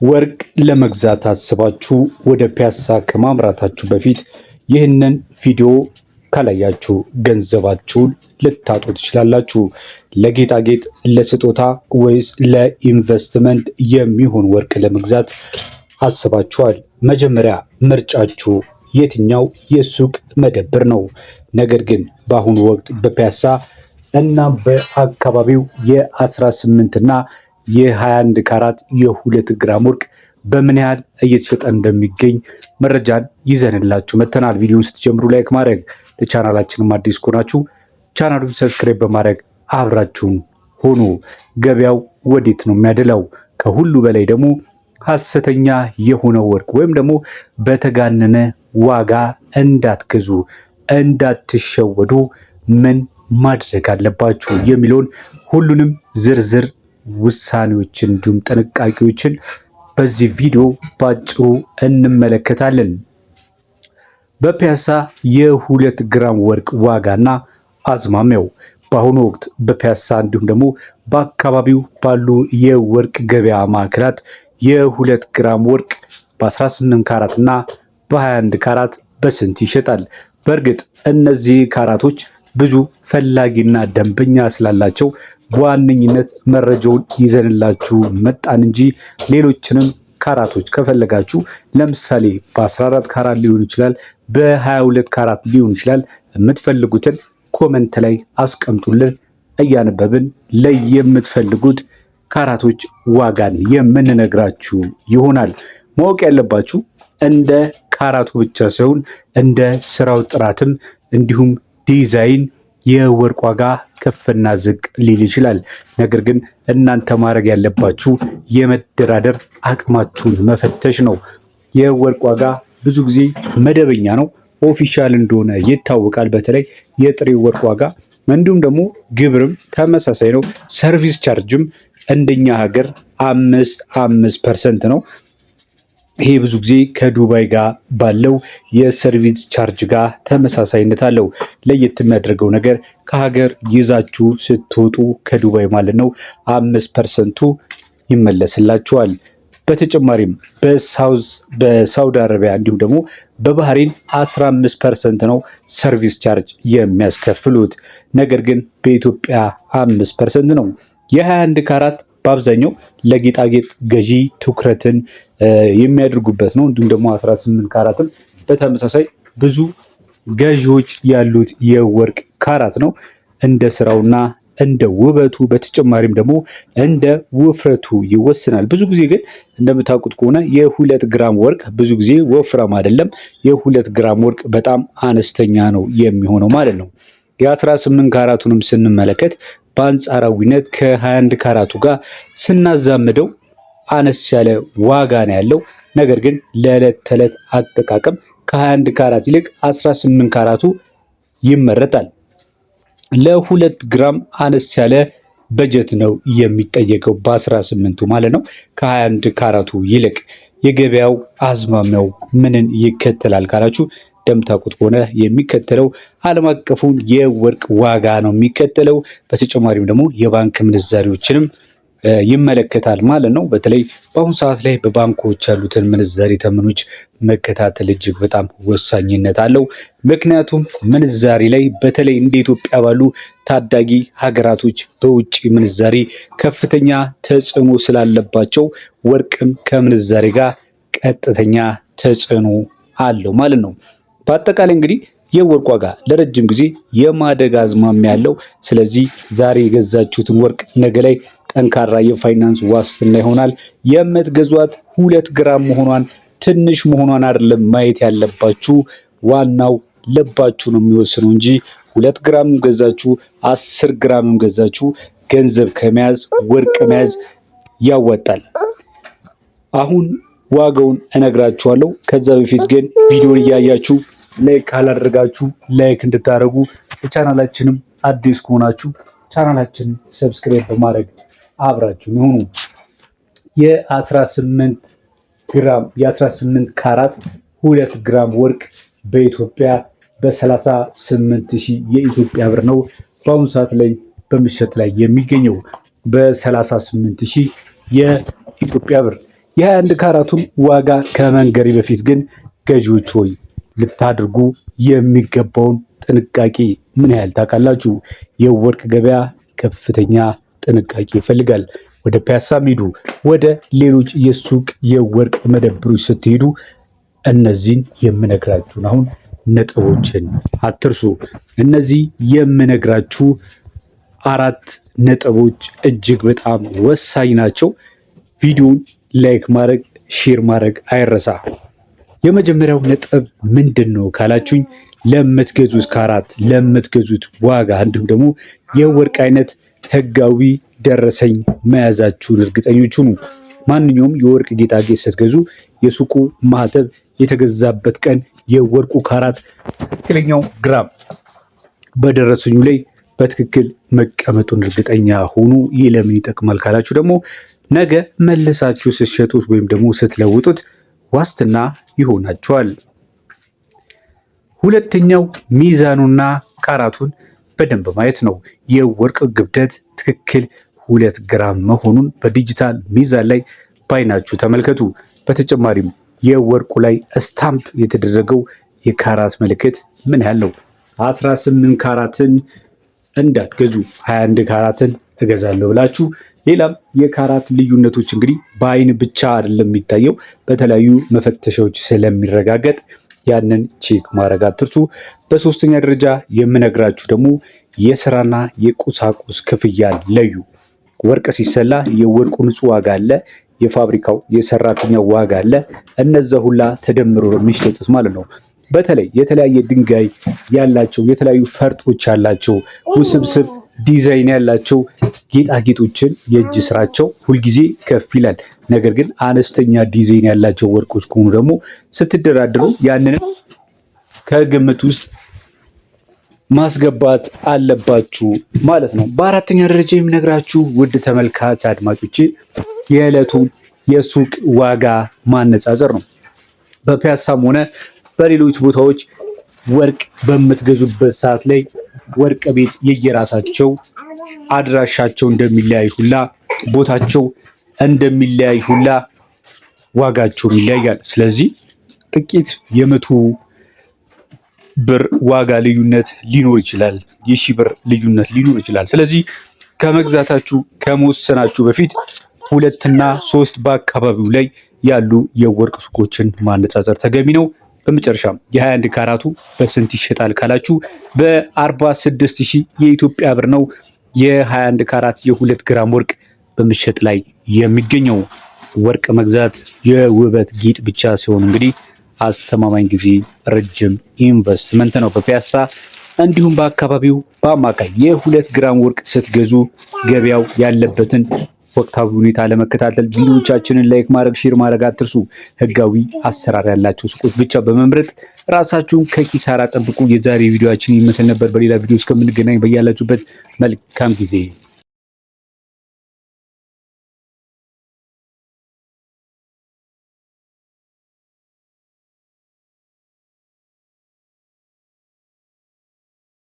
ወርቅ ለመግዛት አስባችሁ ወደ ፒያሳ ከማምራታችሁ በፊት ይህንን ቪዲዮ ካላያችሁ ገንዘባችሁን ልታጡ ትችላላችሁ። ለጌጣጌጥ፣ ለስጦታ ወይስ ለኢንቨስትመንት የሚሆን ወርቅ ለመግዛት አስባችኋል? መጀመሪያ ምርጫችሁ የትኛው የሱቅ መደብር ነው? ነገር ግን በአሁኑ ወቅት በፒያሳ እና በአካባቢው የ18 እና የ21 ካራት የ2 ግራም ወርቅ በምን ያህል እየተሸጠ እንደሚገኝ መረጃን ይዘንላችሁ መተናል። ቪዲዮውን ስትጀምሩ ላይክ ማድረግ፣ ለቻናላችንም አዲስ ከሆናችሁ ቻናሉን ሰብስክራይብ በማድረግ አብራችሁን ሆኑ። ገበያው ወዴት ነው የሚያደላው? ከሁሉ በላይ ደግሞ ሐሰተኛ የሆነው ወርቅ ወይም ደግሞ በተጋነነ ዋጋ እንዳትገዙ፣ እንዳትሸወዱ ምን ማድረግ አለባችሁ የሚለውን ሁሉንም ዝርዝር ውሳኔዎችን እንዲሁም ጥንቃቄዎችን በዚህ ቪዲዮ ባጭሩ እንመለከታለን። በፒያሳ የ2 ግራም ወርቅ ዋጋና አዝማሚያው በአሁኑ ወቅት በፒያሳ እንዲሁም ደግሞ በአካባቢው ባሉ የወርቅ ገበያ ማዕከላት የ2 ግራም ወርቅ በ18 ካራት እና በ21 ካራት በስንት ይሸጣል? በእርግጥ እነዚህ ካራቶች ብዙ ፈላጊና ደንበኛ ስላላቸው በዋነኝነት መረጃውን ይዘንላችሁ መጣን እንጂ ሌሎችንም ካራቶች ከፈለጋችሁ ለምሳሌ በ14 ካራት ሊሆን ይችላል፣ በ22 ካራት ሊሆን ይችላል። የምትፈልጉትን ኮመንት ላይ አስቀምጡልን፣ እያነበብን ለየምትፈልጉት ካራቶች ዋጋን የምንነግራችሁ ይሆናል። ማወቅ ያለባችሁ እንደ ካራቱ ብቻ ሳይሆን እንደ ስራው ጥራትም እንዲሁም ዲዛይን የወርቅ ዋጋ ከፍና ዝቅ ሊል ይችላል። ነገር ግን እናንተ ማድረግ ያለባችሁ የመደራደር አቅማችሁን መፈተሽ ነው። የወርቅ ዋጋ ብዙ ጊዜ መደበኛ ነው፣ ኦፊሻል እንደሆነ ይታወቃል። በተለይ የጥሬ ወርቅ ዋጋ እንዲሁም ደግሞ ግብርም ተመሳሳይ ነው። ሰርቪስ ቻርጅም እንደኛ ሀገር 5% ነው። ይሄ ብዙ ጊዜ ከዱባይ ጋር ባለው የሰርቪስ ቻርጅ ጋር ተመሳሳይነት አለው። ለየት የሚያደርገው ነገር ከሀገር ይዛችሁ ስትወጡ ከዱባይ ማለት ነው 5%ቱ ይመለስላችኋል። በተጨማሪም በሳውዲ አረቢያ እንዲሁም ደግሞ በባህሬን 15% ነው ሰርቪስ ቻርጅ የሚያስከፍሉት። ነገር ግን በኢትዮጵያ 5% ነው። የ21 ካራት በአብዛኛው ለጌጣጌጥ ገዢ ትኩረትን የሚያደርጉበት ነው። እንዲሁም ደግሞ 18 ካራትም በተመሳሳይ ብዙ ገዢዎች ያሉት የወርቅ ካራት ነው። እንደ ስራውና እንደ ውበቱ በተጨማሪም ደግሞ እንደ ውፍረቱ ይወስናል። ብዙ ጊዜ ግን እንደምታውቁት ከሆነ የ2 ግራም ወርቅ ብዙ ጊዜ ወፍራም አይደለም። የ2 ግራም ወርቅ በጣም አነስተኛ ነው የሚሆነው ማለት ነው። የ18 ካራቱንም ስንመለከት በአንጻራዊነት ከ21 ካራቱ ጋር ስናዛምደው አነስ ያለ ዋጋ ነው ያለው። ነገር ግን ለዕለት ተዕለት አጠቃቀም ከ21 ካራት ይልቅ 18 ካራቱ ይመረጣል። ለ2 ግራም አነስ ያለ በጀት ነው የሚጠየቀው በ18ቱ ማለት ነው ከ21 ካራቱ ይልቅ። የገበያው አዝማሚያው ምንን ይከተላል ካላችሁ እንደምታውቁት ከሆነ የሚከተለው ዓለም አቀፉን የወርቅ ዋጋ ነው የሚከተለው። በተጨማሪም ደግሞ የባንክ ምንዛሪዎችንም ይመለከታል ማለት ነው። በተለይ በአሁኑ ሰዓት ላይ በባንኮች ያሉትን ምንዛሪ ተመኖች መከታተል እጅግ በጣም ወሳኝነት አለው። ምክንያቱም ምንዛሪ ላይ በተለይ እንደ ኢትዮጵያ ባሉ ታዳጊ ሀገራቶች በውጭ ምንዛሪ ከፍተኛ ተጽዕኖ ስላለባቸው ወርቅም ከምንዛሪ ጋር ቀጥተኛ ተጽዕኖ አለው ማለት ነው። በአጠቃላይ እንግዲህ የወርቅ ዋጋ ለረጅም ጊዜ የማደግ አዝማሚያ ያለው። ስለዚህ ዛሬ የገዛችሁትን ወርቅ ነገ ላይ ጠንካራ የፋይናንስ ዋስትና ይሆናል። የምትገዟት 2 ግራም መሆኗን ትንሽ መሆኗን አይደለም ማየት ያለባችሁ። ዋናው ልባችሁ ነው የሚወስነው እንጂ 2 ግራም ገዛችሁ 10 ግራም ገዛችሁ ገንዘብ ከመያዝ ወርቅ መያዝ ያዋጣል። አሁን ዋጋውን እነግራችኋለሁ። ከዛ በፊት ግን ቪዲዮን እያያችሁ ላይክ ካላደረጋችሁ ላይክ እንድታደርጉ፣ ለቻናላችንም አዲስ ከሆናችሁ ቻናላችንን ሰብስክራይብ በማድረግ አብራችሁ ይሁኑ። የ18 ካራት 2 ግራም ወርቅ በኢትዮጵያ በ38,000 የኢትዮጵያ ብር ነው በአሁኑ ሰዓት ላይ በምሽት ላይ የሚገኘው በ38,000 የኢትዮጵያ ብር። የ21 ካራቱን ዋጋ ከመንገሬ በፊት ግን ገዢዎች ሆይ ልታደርጉ የሚገባውን ጥንቃቄ ምን ያህል ታውቃላችሁ? የወርቅ ገበያ ከፍተኛ ጥንቃቄ ይፈልጋል። ወደ ፒያሳም ሂዱ፣ ወደ ሌሎች የሱቅ የወርቅ መደብሮች ስትሄዱ እነዚህን የምነግራችሁን አሁን ነጥቦችን አትርሱ። እነዚህ የምነግራችሁ 4 ነጥቦች እጅግ በጣም ወሳኝ ናቸው። ቪዲዮውን ላይክ ማድረግ፣ ሼር ማድረግ አይረሳ። የመጀመሪያው ነጥብ ምንድን ነው ካላችሁኝ፣ ለምትገዙት ካራት፣ ለምትገዙት ዋጋ እንዲሁም ደግሞ የወርቅ አይነት ህጋዊ ደረሰኝ መያዛችሁን እርግጠኞች ሁኑ። ማንኛውም የወርቅ ጌጣጌጥ ስትገዙ የሱቁ ማህተብ፣ የተገዛበት ቀን፣ የወርቁ ካራት፣ ትክክለኛው ግራም በደረሰኙ ላይ በትክክል መቀመጡን እርግጠኛ ሁኑ። ይህ ለምን ይጠቅማል ካላችሁ ደግሞ ነገ መለሳችሁ ስትሸጡት ወይም ደግሞ ስትለውጡት ዋስትና ይሆናችኋል። ሁለተኛው ሚዛኑና ካራቱን በደንብ ማየት ነው። የወርቅ ክብደት ትክክል 2 ግራም መሆኑን በዲጂታል ሚዛን ላይ ባይናችሁ ተመልከቱ። በተጨማሪም የወርቁ ላይ ስታምፕ የተደረገው የካራት ምልክት ምን ያህል ነው? 18 ካራትን እንዳትገዙ፣ 21 ካራትን እገዛለሁ ብላችሁ። ሌላም የካራት ልዩነቶች እንግዲህ በአይን ብቻ አይደለም የሚታየው፣ በተለያዩ መፈተሻዎች ስለሚረጋገጥ ያንን ቼክ ማድረግ አትርሱ። በሶስተኛ ደረጃ የምነግራችሁ ደግሞ የስራና የቁሳቁስ ክፍያን ለዩ። ወርቅ ሲሰላ የወርቁ ንጹህ ዋጋ አለ፣ የፋብሪካው የሰራተኛው ዋጋ አለ። እነዛ ሁላ ተደምሮ የሚሸጡት ማለት ነው። በተለይ የተለያየ ድንጋይ ያላቸው የተለያዩ ፈርጦች ያላቸው ውስብስብ ዲዛይን ያላቸው ጌጣጌጦችን የእጅ ስራቸው ሁልጊዜ ከፍ ይላል። ነገር ግን አነስተኛ ዲዛይን ያላቸው ወርቆች ከሆኑ ደግሞ ስትደራድሩ ያንንም ከግምት ውስጥ ማስገባት አለባችሁ ማለት ነው። በአራተኛ ደረጃ የምነግራችሁ ውድ ተመልካች አድማጮቼ የዕለቱን የሱቅ ዋጋ ማነጻጸር ነው። በፒያሳም ሆነ በሌሎች ቦታዎች ወርቅ በምትገዙበት ሰዓት ላይ ወርቅ ቤት የየራሳቸው አድራሻቸው እንደሚለያይ ሁላ ቦታቸው እንደሚለያይ ሁላ ዋጋቸውም ይለያያል። ስለዚህ ጥቂት የ100 ብር ዋጋ ልዩነት ሊኖር ይችላል፣ የ1000 ብር ልዩነት ሊኖር ይችላል። ስለዚህ ከመግዛታችሁ ከመወሰናችሁ በፊት 2 እና 3 በአካባቢው ላይ ያሉ የወርቅ ሱቆችን ማነጻጸር ተገቢ ነው። በመጨረሻም የ21 ካራቱ በስንት ይሸጣል ካላችሁ በ46,000 የኢትዮጵያ ብር ነው የ21 ካራት የ2 ግራም ወርቅ በመሸጥ ላይ የሚገኘው። ወርቅ መግዛት የውበት ጌጥ ብቻ ሲሆን እንግዲህ አስተማማኝ ጊዜ፣ ረጅም ኢንቨስትመንት ነው። በፒያሳ እንዲሁም በአካባቢው በአማካይ የ2 ግራም ወርቅ ስትገዙ ገበያው ያለበትን ወቅታዊ ሁኔታ ለመከታተል ቪዲዮዎቻችንን ላይክ ማድረግ፣ ሼር ማድረግ አትርሱ። ህጋዊ አሰራር ያላቸው ሱቆች ብቻ በመምረጥ ራሳችሁን ከኪሳራ ጠብቁ። የዛሬ ቪዲዮአችን ይመስል ነበር። በሌላ ቪዲዮ እስከምንገናኝ በያላችሁበት መልካም ጊዜ